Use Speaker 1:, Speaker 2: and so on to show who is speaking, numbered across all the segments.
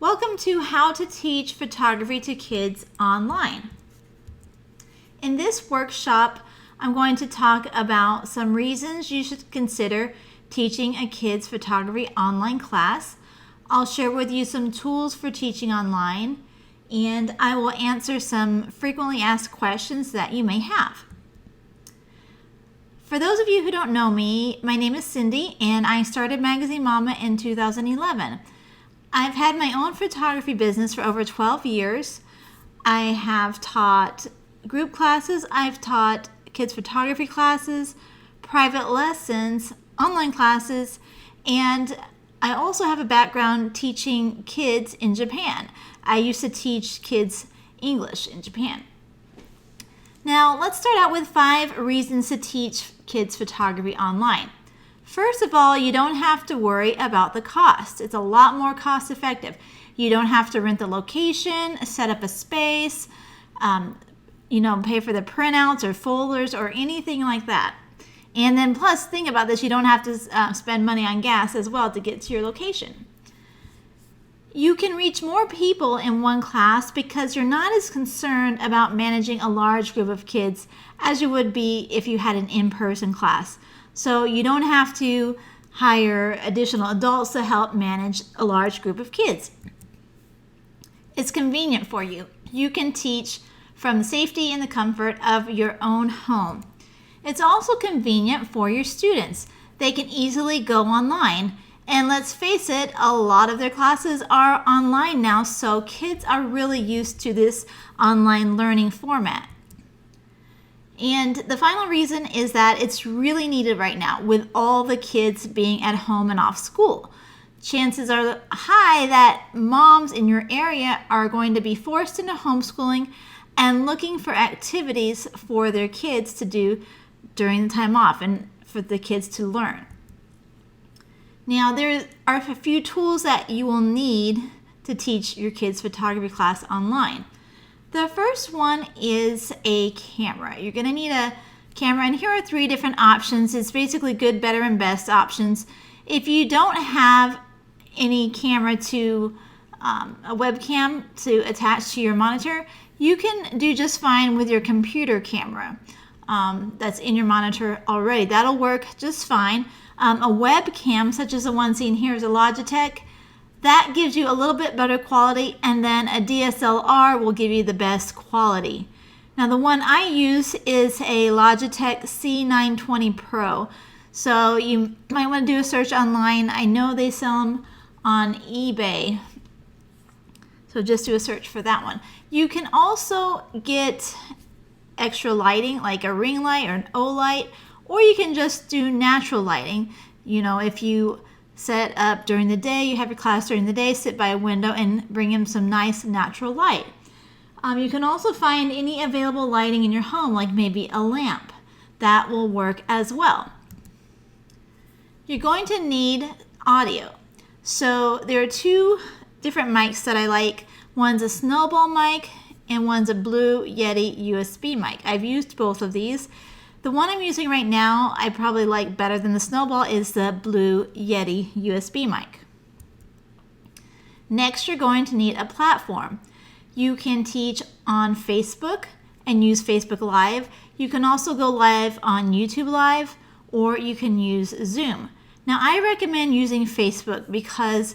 Speaker 1: Welcome to How to Teach Photography to Kids Online. In this workshop, I'm going to talk about some reasons you should consider teaching a kid's photography online class. I'll share with you some tools for teaching online, and I will answer some frequently asked questions that you may have. For those of you who don't know me, my name is Cindy, and I started Magazine Mama in 2011. I've had my own photography business for over 12 years. I have taught group classes, I've taught kids photography classes, private lessons, online classes, and I also have a background teaching kids in Japan. I used to teach kids English in Japan. Now, let's start out with 5 reasons to teach kids photography online. First of all, you don't have to worry about the cost. It's a lot more cost effective. You don't have to rent the location, set up a space, pay for the printouts or folders or anything like that. And then plus, think about this, you don't have to spend money on gas as well to get to your location. You can reach more people in one class because you're not as concerned about managing a large group of kids as you would be if you had an in-person class. So you don't have to hire additional adults to help manage a large group of kids. It's convenient for you. You can teach from the safety and the comfort of your own home. It's also convenient for your students. They can easily go online. And let's face it, a lot of their classes are online now, so kids are really used to this online learning format. And the final reason is that it's really needed right now with all the kids being at home and off school. Chances are high that moms in your area are going to be forced into homeschooling and looking for activities for their kids to do during the time off and for the kids to learn. Now, there are a few tools that you will need to teach your kids' photography class online. The first one is a camera. You're going to need a camera, and here are 3 different options. It's basically good, better, and best options. If you don't have any camera to a webcam to attach to your monitor, you can do just fine with your computer camera that's in your monitor already. That'll work just fine. A webcam, such as the one seen here, is a Logitech. That gives you a little bit better quality, and then a DSLR will give you the best quality. Now, the one I use is a Logitech C920 Pro. So you might want to do a search online. I know they sell them on eBay. So just do a search for that one. You can also get extra lighting, like a ring light or an O-light, or you can just do natural lighting. If you set up during the day, you have your class during the day, sit by a window and bring in some nice natural light. You can also find any available lighting in your home, like maybe a lamp. That will work as well. You're going to need audio. So there are 2 different mics that I like. One's a Snowball mic and one's a Blue Yeti USB mic. I've used both of these. The one I'm using right now I probably like better than the Snowball is the Blue Yeti USB mic. Next, you're going to need a platform. You can teach on Facebook and use Facebook Live. You can also go live on YouTube Live, or you can use Zoom. Now, I recommend using Facebook because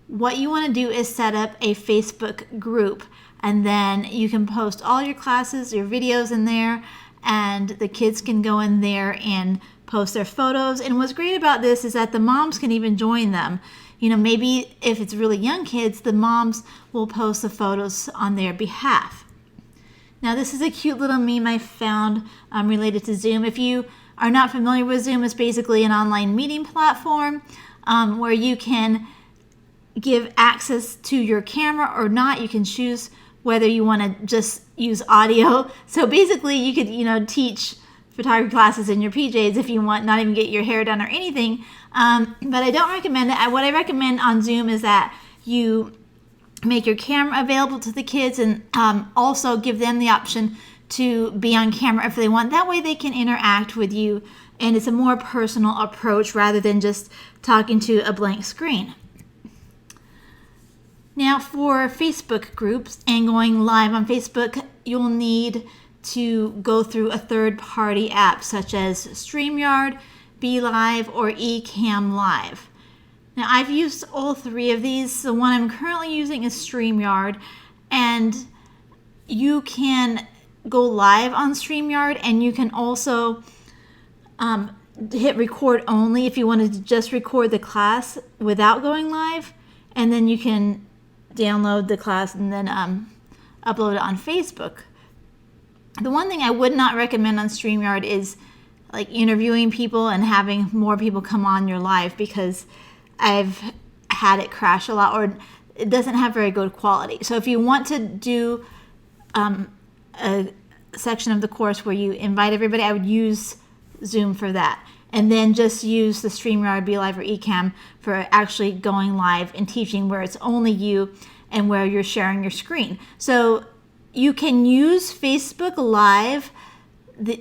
Speaker 1: what you want to do is set up a Facebook group, and then you can post all your classes, your videos in there, and the kids can go in there and post their photos. And what's great about this is that the moms can even join them. Maybe if it's really young kids, the moms will post the photos on their behalf. Now, this is a cute little meme I found related to Zoom. If you are not familiar with Zoom, it's basically an online meeting platform where you can give access to your camera or not. You can choose whether you want to just use audio. So basically you could, teach photography classes in your PJs if you want, not even get your hair done or anything. But I don't recommend it. What I recommend on Zoom is that you make your camera available to the kids and also give them the option to be on camera if they want. That way they can interact with you, and it's a more personal approach rather than just talking to a blank screen. Now for Facebook groups and going live on Facebook, you'll need to go through a third-party app such as StreamYard, BeLive, or Ecamm Live. Now I've used all three of these. The one I'm currently using is StreamYard, and you can go live on StreamYard, and you can also hit record only if you wanted to just record the class without going live, and then you can download the class and then upload it on Facebook. The one thing I would not recommend on StreamYard is like interviewing people and having more people come on your live, because I've had it crash a lot, or it doesn't have very good quality. So if you want to do a section of the course where you invite everybody, I would use Zoom for that. And then just use the StreamYard, BeLive, or Ecamm for actually going live and teaching, where it's only you and where you're sharing your screen. So you can use Facebook Live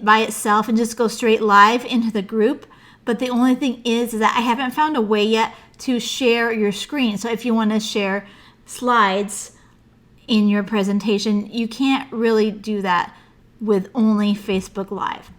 Speaker 1: by itself and just go straight live into the group. But the only thing is that I haven't found a way yet to share your screen. So if you want to share slides in your presentation, you can't really do that with only Facebook Live.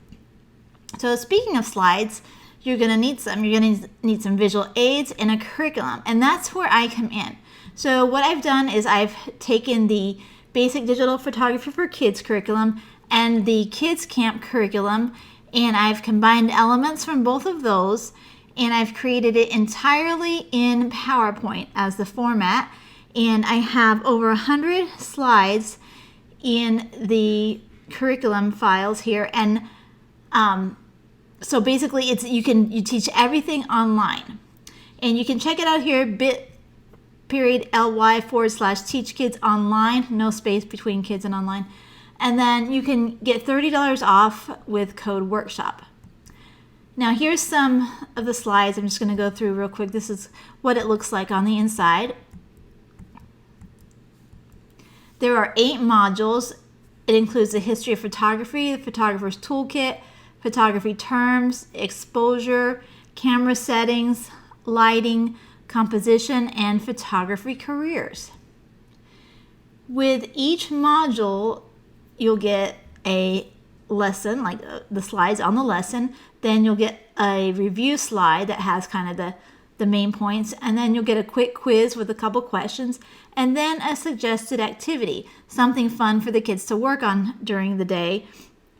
Speaker 1: So speaking of slides, you're going to need some. You're going to need some visual aids and a curriculum, and that's where I come in. So what I've done is I've taken the Basic Digital Photography for Kids curriculum and the Kids Camp curriculum, and I've combined elements from both of those, and I've created it entirely in PowerPoint as the format, and I have over 100 slides in the curriculum files here, and so basically you teach everything online, and you can check it out here, bit.ly/teach kids online, no space between kids and online, and then you can get $30 off with code workshop. Now here's some of the slides I'm just going to go through real quick. This is what it looks like on the inside. There are 8 modules. It includes the history of photography, the photographer's toolkit, photography terms, exposure, camera settings, lighting, composition, and photography careers. With each module, you'll get a lesson, like the slides on the lesson. Then you'll get a review slide that has kind of the main points, and then you'll get a quick quiz with a couple questions, and then a suggested activity, something fun for the kids to work on during the day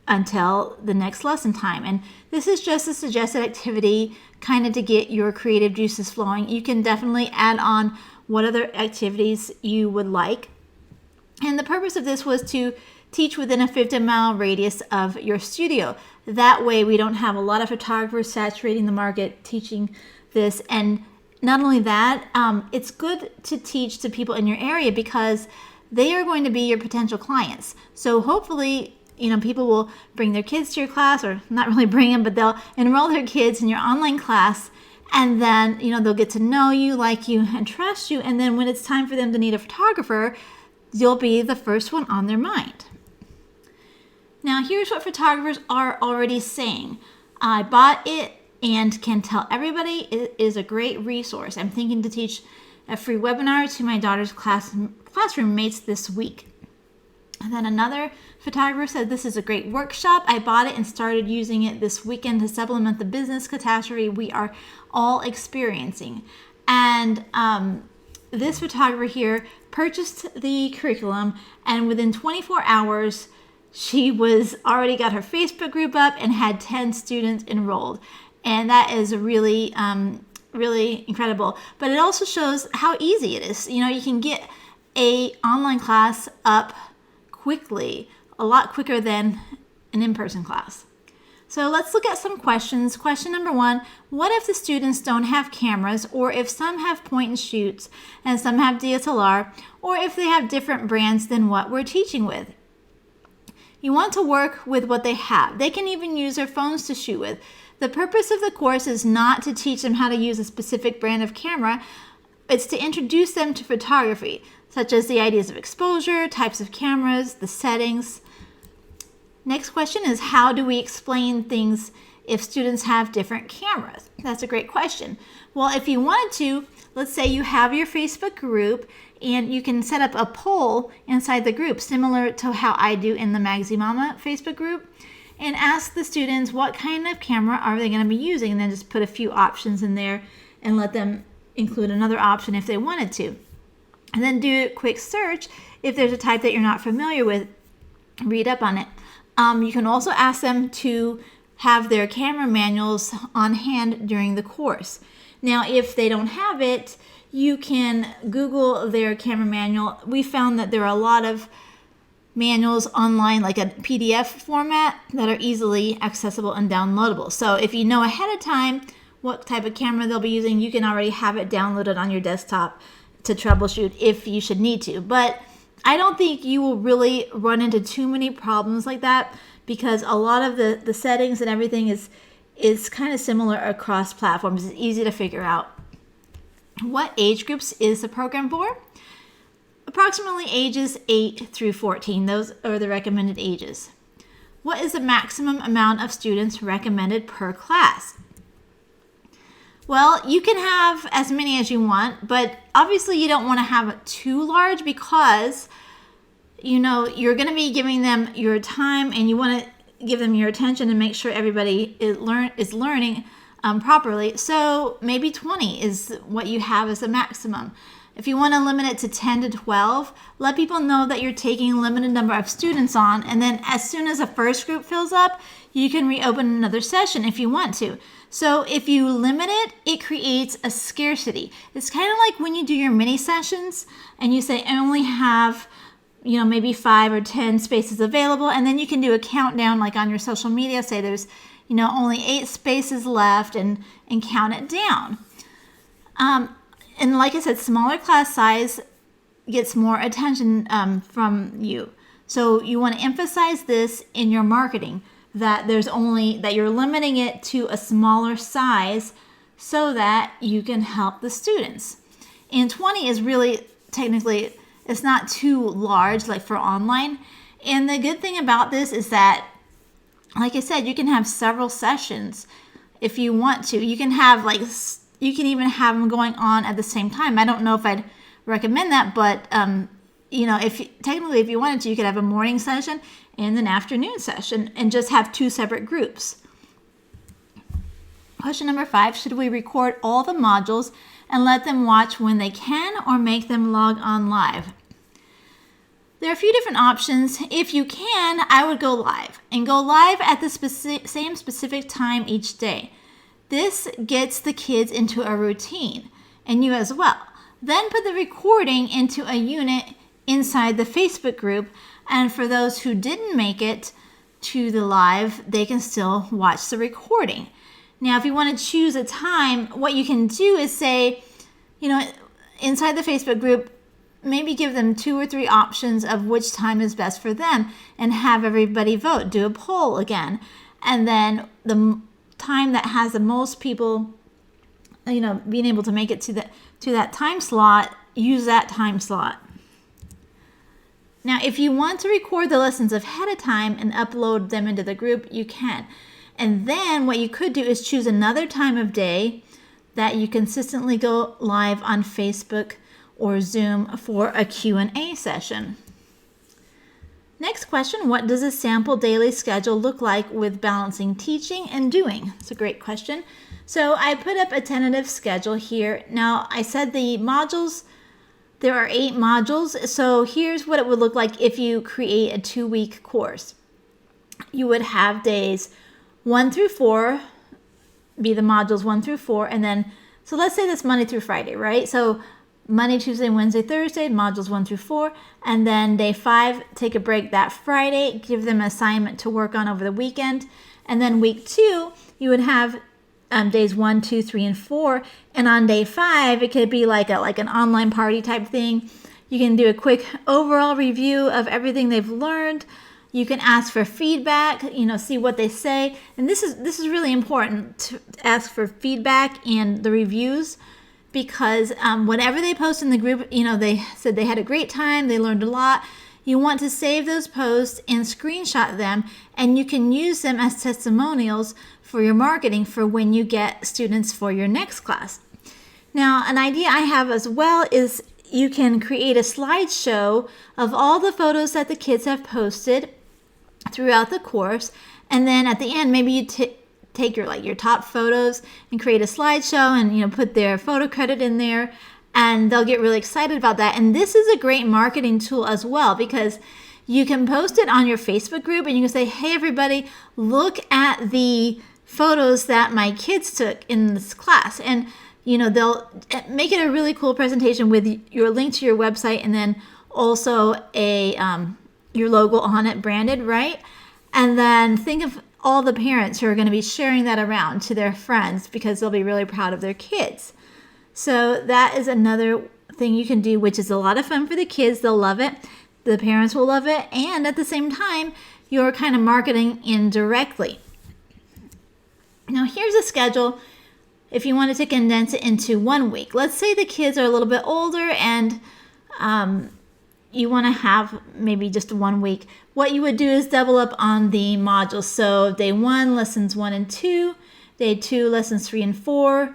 Speaker 1: until the next lesson time. And this is just a suggested activity kind of to get your creative juices flowing. You can definitely add on what other activities you would like. And the purpose of this was to teach within a 50-mile radius of your studio. That way we don't have a lot of photographers saturating the market teaching this. And not only that, it's good to teach to people in your area because they are going to be your potential clients. So hopefully, people will bring their kids to your class, or not really bring them, but they'll enroll their kids in your online class, and then, they'll get to know you, like you, and trust you. And then when it's time for them to need a photographer, you'll be the first one on their mind. Now, here's what photographers are already saying. I bought it and can tell everybody it is a great resource. I'm thinking to teach a free webinar to my daughter's classroom mates this week. And then another photographer said, this is a great workshop. I bought it and started using it this weekend to supplement the business catastrophe we are all experiencing. And this photographer here purchased the curriculum, and within 24 hours, she was already got her Facebook group up and had 10 students enrolled. And that is really, really incredible. But it also shows how easy it is. You can get a online class up quickly, a lot quicker than an in-person class. So let's look at some questions. Question number 1, what if the students don't have cameras, or if some have point and shoots and some have DSLR, or if they have different brands than what we're teaching with? You want to work with what they have. They can even use their phones to shoot with. The purpose of the course is not to teach them how to use a specific brand of camera. It's to introduce them to photography, such as the ideas of exposure, types of cameras, the settings. Next question is, how do we explain things if students have different cameras? That's a great question. Well, if you wanted to, let's say you have your Facebook group and you can set up a poll inside the group, similar to how I do in the Magazine Mama Facebook group, and ask the students what kind of camera are they going to be using, and then just put a few options in there and let them include another option if they wanted to. And then do a quick search. If there's a type that you're not familiar with, read up on it. You can also ask them to have their camera manuals on hand during the course. Now, if they don't have it, you can Google their camera manual. We found that there are a lot of manuals online, like a PDF format, that are easily accessible and downloadable. So if you know ahead of time what type of camera they'll be using, you can already have it downloaded on your desktop to troubleshoot if you should need to. But I don't think you will really run into too many problems like that, because a lot of the settings and everything is kind of similar across platforms. It's easy to figure out. What age groups is the program for? Approximately ages 8 through 14. Those are the recommended ages. What is the maximum amount of students recommended per class? Well, you can have as many as you want, but obviously you don't want to have it too large, because you're going to be giving them your time and you want to give them your attention and make sure everybody is learning properly. So maybe 20 is what you have as a maximum. If you want to limit it to 10 to 12, let people know that you're taking a limited number of students on, and then as soon as the first group fills up, you can reopen another session if you want to. So if you limit it, it creates a scarcity. It's kind of like when you do your mini sessions and you say, I only have maybe 5 or 10 spaces available, and then you can do a countdown like on your social media, say there's only 8 spaces left, and count it down. And like I said, smaller class size gets more attention from you. So you want to emphasize this in your marketing, that you're limiting it to a smaller size so that you can help the students. And 20 is really technically, it's not too large like for online. And the good thing about this is that, like I said, you can have several sessions if you want to. You can even have them going on at the same time. I don't know if I'd recommend that, but if you wanted to, you could have a morning session and an afternoon session and just have 2 separate groups. Question number 5, should we record all the modules and let them watch when they can, or make them log on live? There are a few different options. If you can, I would go live at the same specific time each day. This gets the kids into a routine, and you as well. Then put the recording into a unit inside the Facebook group, and for those who didn't make it to the live, they can still watch the recording. Now, if you want to choose a time, what you can do is say, inside the Facebook group, maybe give them 2 or 3 options of which time is best for them, and have everybody vote. Do a poll again, and then the time that has the most people, being able to make it to that time slot, use that time slot. Now, if you want to record the lessons ahead of time and upload them into the group, you can. And then what you could do is choose another time of day that you consistently go live on Facebook or Zoom for a Q&A session. Next question, what does a sample daily schedule look like with balancing teaching and doing? It's a great question. So I put up a tentative schedule here. Now, I said the modules, there are 8 modules. So here's what it would look like if you create a 2-week course. You would have days 1 through 4, be the modules 1 through 4, and then, so let's say that's Monday through Friday, right? So Monday, Tuesday, Wednesday, Thursday, modules 1 through 4, and then day 5, take a break that Friday, give them an assignment to work on over the weekend, and then week 2, you would have days 1, 2, 3, and 4, and on day 5, it could be like an online party type thing. You can do a quick overall review of everything they've learned. You can ask for feedback, see what they say, and this is really important to ask for feedback and the reviews. Because whatever they post in the group, they said they had a great time, they learned a lot. You want to save those posts and screenshot them, and you can use them as testimonials for your marketing for when you get students for your next class. Now, an idea I have as well is you can create a slideshow of all the photos that the kids have posted throughout the course. And then at the end, maybe you take your top photos and create a slideshow and put their photo credit in there, and they'll get really excited about that. And this is a great marketing tool as well, because you can post it on your Facebook group and you can say, hey everybody, look at the photos that my kids took in this class. And they'll make it a really cool presentation with your link to your website and then also your logo on it, branded, right? And then think of all the parents who are going to be sharing that around to their friends because they'll be really proud of their kids. So that is another thing you can do, which is a lot of fun for the kids. They'll love it. The parents will love it. And at the same time, you're kind of marketing indirectly. Now here's a schedule if you wanted to condense it into 1 week. Let's say the kids are a little bit older and you want to have maybe just 1 week. What you would do is double up on the modules. So day 1, lessons 1 and 2. Day 2, lessons 3 and 4.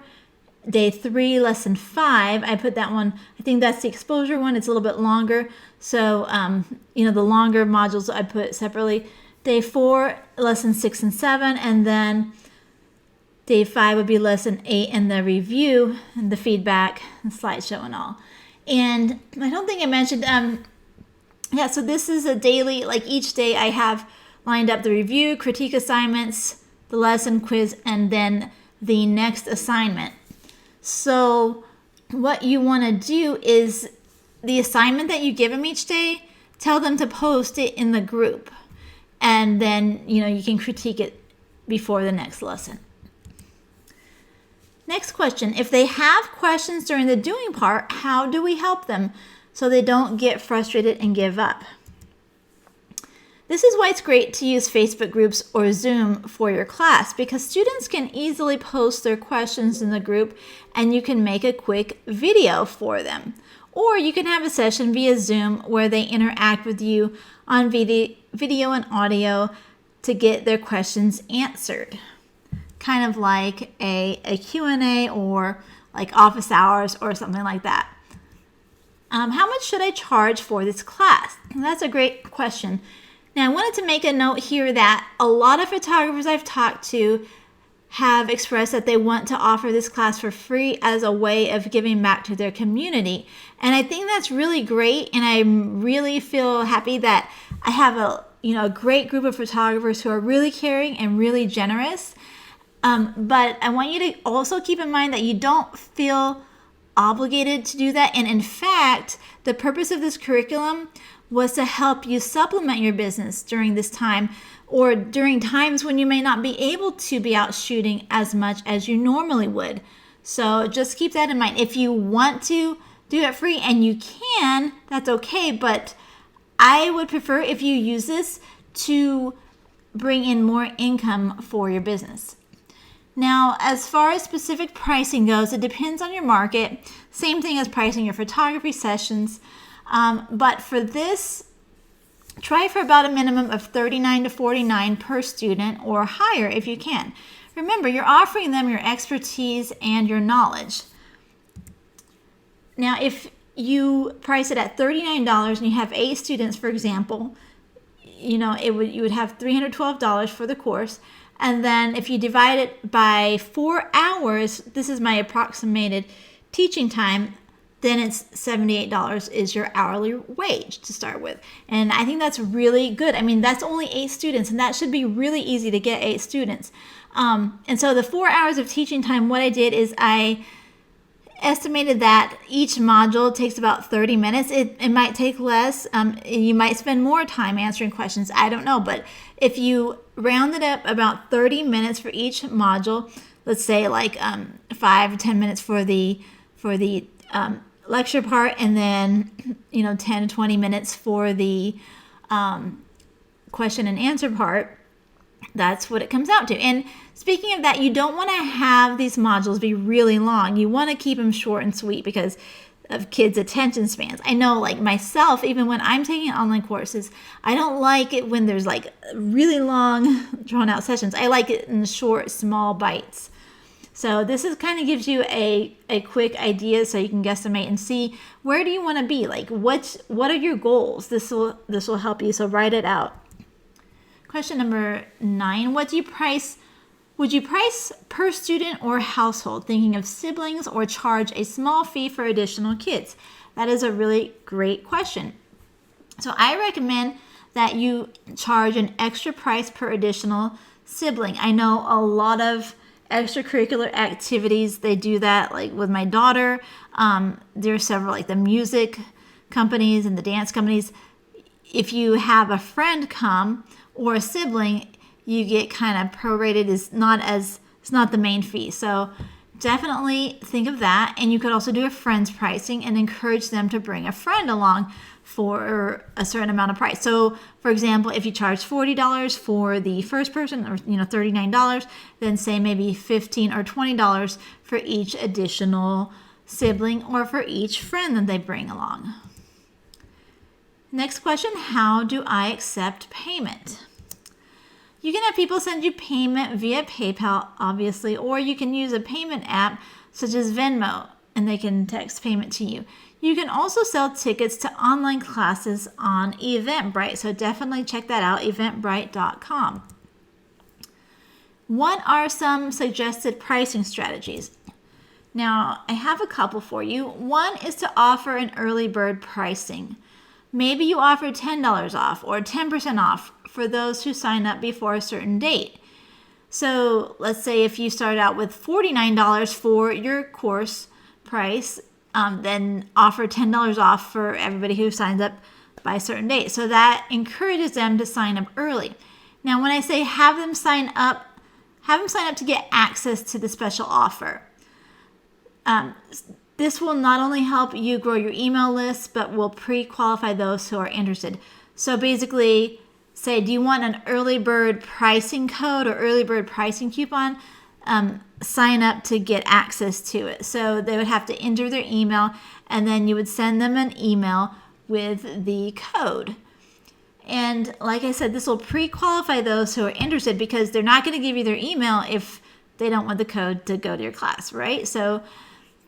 Speaker 1: Day 3, lesson 5. I put that one, I think that's the exposure one. It's a little bit longer. So, the longer modules I put separately. Day 4, lesson 6 and 7. And then day 5 would be lesson 8 and the review and the feedback and slideshow and all. And I don't think I mentioned, so this is a daily, like each day I have lined up the review, critique assignments, the lesson quiz, and then the next assignment. So what you want to do is the assignment that you give them each day, tell them to post it in the group. And then, you can critique it before the next lesson. Next question, if they have questions during the doing part, how do we help them so they don't get frustrated and give up? This is why it's great to use Facebook groups or Zoom for your class, because students can easily post their questions in the group and you can make a quick video for them. Or you can have a session via Zoom where they interact with you on video and audio to get their questions answered. Kind of like a Q&A or like office hours or something like that. How much should I charge for this class? That's a great question. Now, I wanted to make a note here that a lot of photographers I've talked to have expressed that they want to offer this class for free as a way of giving back to their community. And I think that's really great. And I really feel happy that I have a great group of photographers who are really caring and really generous. But I want you to also keep in mind that you don't feel obligated to do that. And in fact, the purpose of this curriculum was to help you supplement your business during this time or during times when you may not be able to be out shooting as much as you normally would. So just keep that in mind. If you want to do it free and you can, that's okay. But I would prefer if you use this to bring in more income for your business. Now, as far as specific pricing goes, it depends on your market. Same thing as pricing your photography sessions. But for this, try for about a minimum of $39 to $49 per student or higher if you can. Remember, you're offering them your expertise and your knowledge. Now, if you price it at $39 and you have 8 students, for example, you would have $312 for the course. And then if you divide it by 4 hours, this is my approximated teaching time, then it's $78 is your hourly wage to start with. And I think that's really good. I mean, that's only 8 students, and that should be really easy to get 8 students. And so the 4 hours of teaching time, what I did is I estimated that each module takes about 30 minutes. It might take less. You might spend more time answering questions. I don't know. But if you round it up about 30 minutes for each module, let's say like 5 or 10 minutes for the lecture part, and then 10 to 20 minutes for the question and answer part, that's what it comes out to. And speaking of that, you don't want to have these modules be really long. You want to keep them short and sweet because of kids' attention spans. I know, like myself, even when I'm taking online courses, I don't like it when there's like really long, drawn out sessions. I like it in short, small bites. So this is kind of gives you a quick idea so you can guesstimate and see where do you want to be? Like what are your goals? This will help you. So write it out. Question number 9, would you price per student or household, thinking of siblings, or charge a small fee for additional kids? That is a really great question. So I recommend that you charge an extra price per additional sibling. I know a lot of extracurricular activities, they do that, like with my daughter. There are several, like the music companies and the dance companies. If you have a friend come or a sibling, you get kind of prorated. It's not the main fee. So definitely think of that. And you could also do a friend's pricing and encourage them to bring a friend along for a certain amount of price. So for example, if you charge $40 for the first person, or $39, then say maybe $15 or $20 for each additional sibling or for each friend that they bring along. Next question, how do I accept payment? You can have people send you payment via PayPal, obviously, or you can use a payment app such as Venmo, and they can text payment to you. You can also sell tickets to online classes on Eventbrite, so definitely check that out, eventbrite.com. What are some suggested pricing strategies? Now, I have a couple for you. One is to offer an early bird pricing. Maybe you offer $10 off or 10% off for those who sign up before a certain date. So let's say if you start out with $49 for your course price, then offer $10 off for everybody who signs up by a certain date. So that encourages them to sign up early. Now, when I say have them sign up to get access to the special offer. This will not only help you grow your email list, but will pre-qualify those who are interested. So basically, say, do you want an early bird pricing code or early bird pricing coupon? Sign up to get access to it. So they would have to enter their email, and then you would send them an email with the code. And like I said, this will pre-qualify those who are interested, because they're not going to give you their email if they don't want the code to go to your class, right? So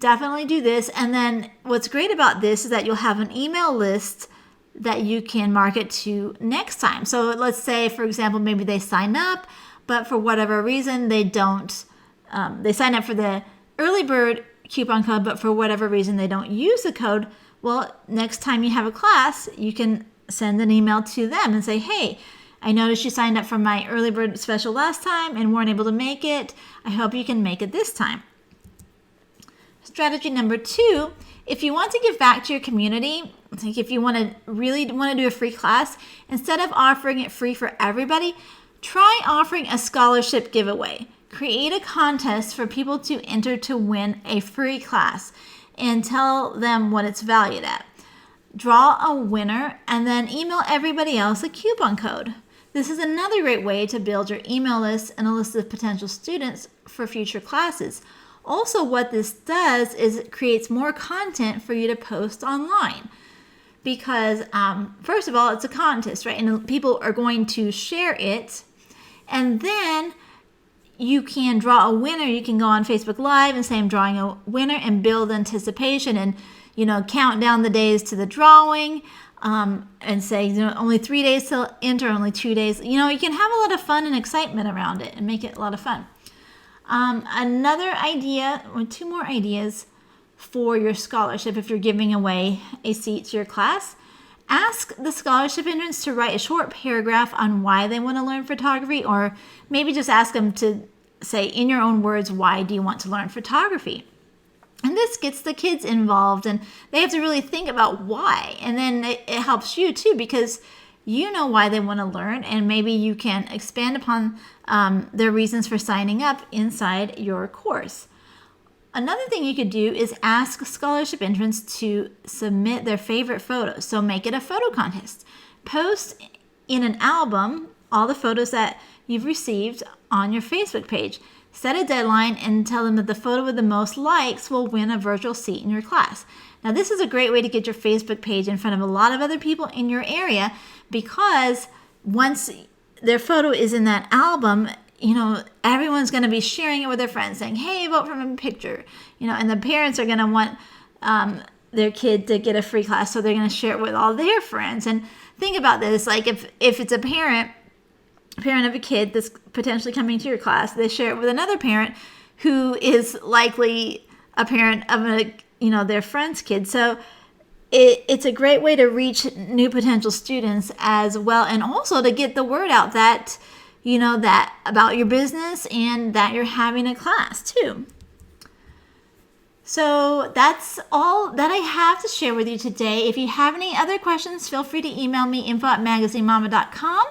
Speaker 1: definitely do this. And then what's great about this is that you'll have an email list that you can market to next time. So let's say, for example, maybe they sign up, but for whatever reason, they sign up for the early bird coupon code, but for whatever reason, they don't use the code. Well, next time you have a class, you can send an email to them and say, hey, I noticed you signed up for my early bird special last time and weren't able to make it. I hope you can make it this time. Strategy number 2, if you want to give back to your community, like if you really want to do a free class, instead of offering it free for everybody, try offering a scholarship giveaway. Create a contest for people to enter to win a free class and tell them what it's valued at. Draw a winner and then email everybody else a coupon code. This is another great way to build your email list and a list of potential students for future classes. Also, what this does is it creates more content for you to post online, because first of all, it's a contest, right? And people are going to share it, and then you can draw a winner. You can go on Facebook Live and say, I'm drawing a winner, and build anticipation and, count down the days to the drawing, and say, only 3 days to enter, only 2 days. You can have a lot of fun and excitement around it and make it a lot of fun. Another idea, or 2 more ideas for your scholarship if you're giving away a seat to your class. Ask the scholarship entrants to write a short paragraph on why they want to learn photography, or maybe just ask them to say in your own words, why do you want to learn photography? And this gets the kids involved, and they have to really think about why. And then it helps you too, because you know why they want to learn, and maybe you can expand upon their reasons for signing up inside your course. Another thing you could do is ask scholarship entrants to submit their favorite photos. So make it a photo contest. Post in an album all the photos that you've received on your Facebook page. Set a deadline and tell them that the photo with the most likes will win a virtual seat in your class. Now, this is a great way to get your Facebook page in front of a lot of other people in your area, because once their photo is in that album, everyone's going to be sharing it with their friends saying, hey, vote for my picture, and the parents are going to want their kid to get a free class. So they're going to share it with all their friends. And think about this, like if it's a parent of a kid that's potentially coming to your class, they share it with another parent who is likely a parent of their friend's kid. So it's a great way to reach new potential students as well, and also to get the word out that that about your business and that you're having a class too. So that's all that I have to share with you today. If you have any other questions, feel free to email me, info@magazinemama.com.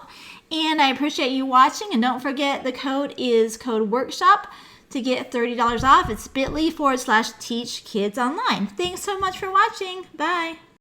Speaker 1: And I appreciate you watching. And don't forget, the code is code WORKSHOP to get $30 off. It's bit.ly/teach kids online. Thanks so much for watching. Bye.